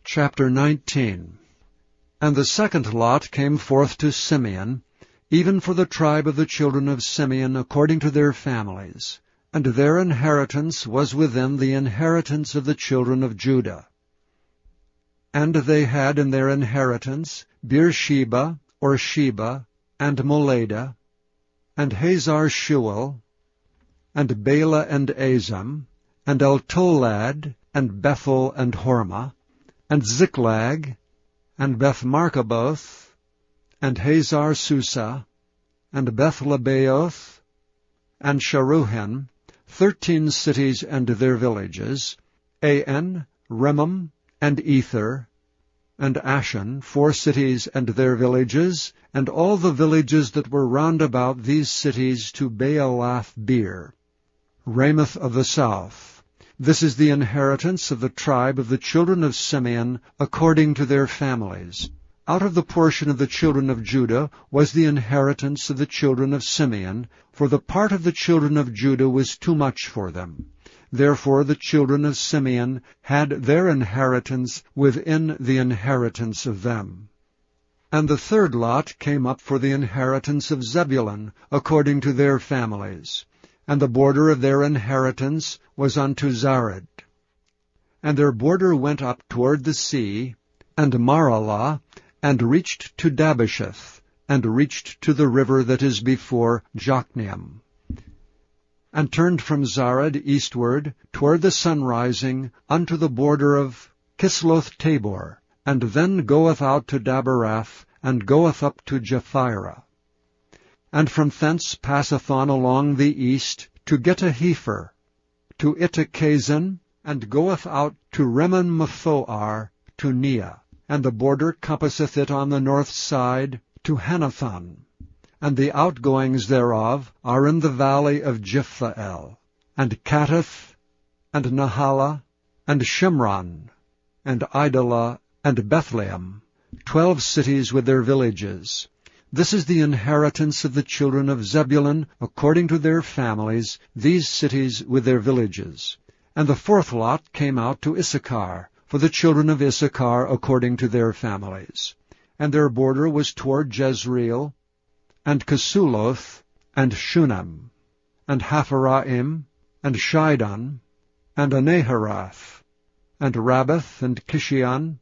Chapter 19. And the second lot came forth to Simeon, even for the tribe of the children of Simeon according to their families, and their inheritance was within the inheritance of the children of Judah. And they had in their inheritance Beersheba, or Sheba, and Moladah, and Hazar-Shual, and Bela and Azam, and Eltolad, and Bethel and Hormah, and Ziklag, and Beth-Marcaboth, and Hazar-Susa, and Beth-Lebaoth, and Sharuhen, 13 cities and their villages, An, Rimmon, and Ether, and Ashan, 4 cities and their villages, and all the villages that were round about these cities to Baalath-beer, Ramoth of the south. This is the inheritance of the tribe of the children of Simeon according to their families. Out of the portion of the children of Judah was the inheritance of the children of Simeon, for the part of the children of Judah was too much for them. Therefore the children of Simeon had their inheritance within the inheritance of them. And the third lot came up for the inheritance of Zebulun according to their families. And the border of their inheritance was unto Zared. And their border went up toward the sea, and Maralah, and reached to Dabbesheth, and reached to the river that is before Jokneam, and turned from Zared eastward toward the sunrising unto the border of Kisloth-Tabor, and then goeth out to Daberath, and goeth up to Japhirah. And from thence passeth on along the east to Gittahepher, to Ittachazan, and goeth out to Rimmon-Methoar, to Neah. And the border compasseth it on the north side to Hanathon. And the outgoings thereof are in the valley of Jiphthahel, and Katteth, and Nahalah, and Shimron, and Idalah, and Bethlehem, 12 cities with their villages. This is the inheritance of the children of Zebulun according to their families, these cities with their villages. And the fourth lot came out to Issachar, for the children of Issachar according to their families. And their border was toward Jezreel, and Kesuloth, and Shunem, and Hapharaim, and Shidon, and Anaharath, and Rabbath, and Kishion,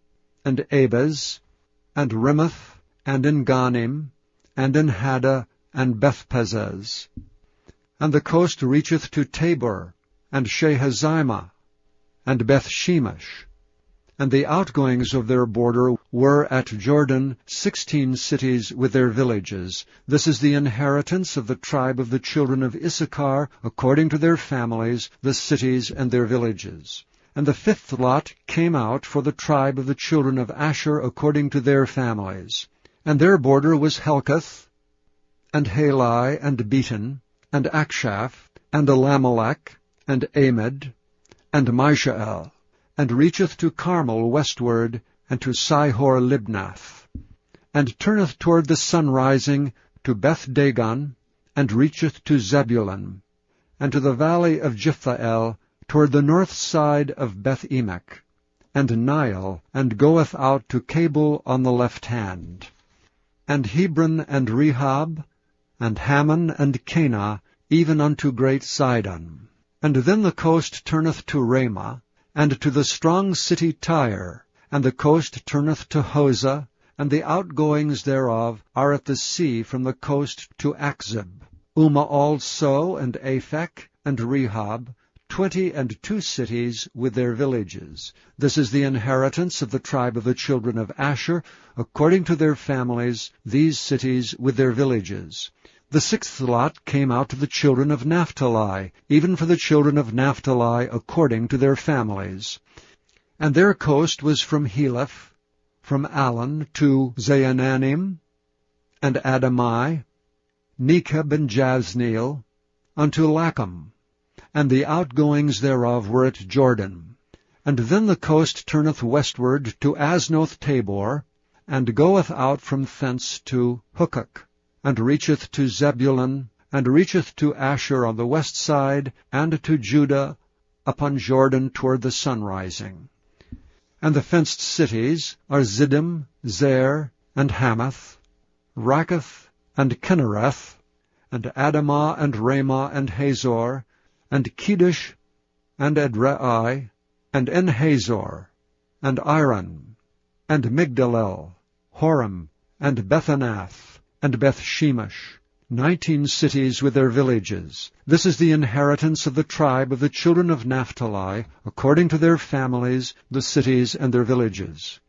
and Abez, and Rimoth, and Enganim, and in Haddah, and Bethpazez. And the coast reacheth to Tabor, and Shehazimah, and Bethshemesh. And the outgoings of their border were at Jordan 16 cities with their villages. This is the inheritance of the tribe of the children of Issachar, according to their families, the cities and their villages. And the fifth lot came out for the tribe of the children of Asher, according to their families. And their border was Helkath, and Halai, and Beton, and Akshaph, and Elamelech, and Amid, and Mishael, and reacheth to Carmel westward, and to Sihor-Libnath, and turneth toward the sunrising to Beth-Dagon, and reacheth to Zebulun, and to the valley of Jiphthahel, toward the north side of Beth-Emek, and Nile, and goeth out to Cabul on the left hand. And Hebron, and Rehob, and Hammon, and Cana, even unto great Sidon. And then the coast turneth to Ramah, and to the strong city Tyre, and the coast turneth to Hosah, and the outgoings thereof are at the sea from the coast to Achzib. Umah also, and Aphek, and Rehob, 22 cities with their villages. This is the inheritance of the tribe of the children of Asher, according to their families, these cities with their villages. The sixth lot came out to the children of Naphtali, even for the children of Naphtali according to their families. And their coast was from Heleph, from Allen to Zaananim, and Adamai, Nekeb and Jazneel, unto Lacham, and the outgoings thereof were at Jordan. And then the coast turneth westward to Aznoth-Tabor, and goeth out from thence to Hukok, and reacheth to Zebulun, and reacheth to Asher on the west side, and to Judah upon Jordan toward the sunrising. And the fenced cities are Ziddim, Zer, and Hamath, Rakkath, and Kinnereth, and Adamah, and Ramah, and Hazor, and Kedesh, and Edrei, and En-Hazor, and Iron, and Migdalel, Horem, and Bethanath, and Beth-Shemesh, 19 cities with their villages. This is the inheritance of the tribe of the children of Naphtali, according to their families, the cities and their villages.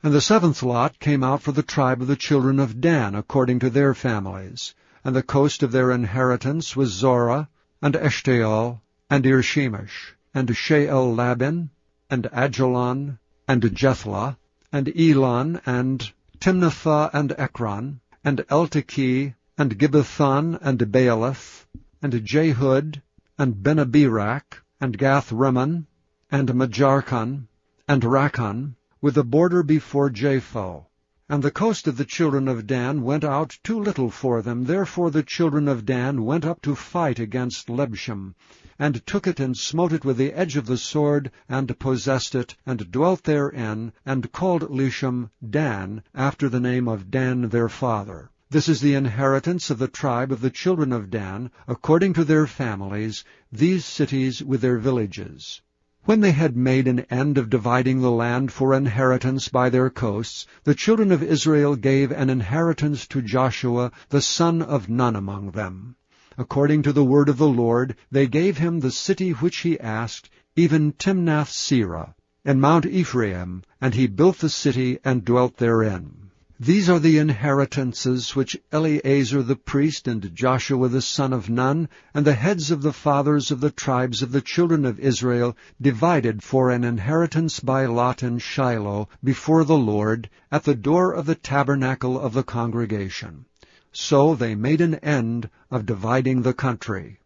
And the 7th lot came out for the tribe of the children of Dan, according to their families. And the coast of their inheritance was Zorah, and Eshtaol, and Ir-shemesh, and She'el-Labin, and Ajalon, and Jethlah, and Elon, and Timnathah, and Ekron, and Eltekeh, and Gibbethon, and Baalath, and Jehud, and Benabirak, and Gath-Rimmon, and Majarkon, and Rakkon, with the border before Japho. And the coast of the children of Dan went out too little for them. Therefore the children of Dan went up to fight against Lebshem, and took it and smote it with the edge of the sword, and possessed it, and dwelt therein, and called Leshem Dan, after the name of Dan their father. This is the inheritance of the tribe of the children of Dan, according to their families, these cities with their villages. When they had made an end of dividing the land for inheritance by their coasts, the children of Israel gave an inheritance to Joshua, the son of Nun, among them. According to the word of the Lord, they gave him the city which he asked, even Timnath-Serah, in Mount Ephraim, and he built the city and dwelt therein. These are the inheritances which Eleazar the priest and Joshua the son of Nun, and the heads of the fathers of the tribes of the children of Israel, divided for an inheritance by lot in Shiloh before the Lord, at the door of the tabernacle of the congregation. So they made an end of dividing the country.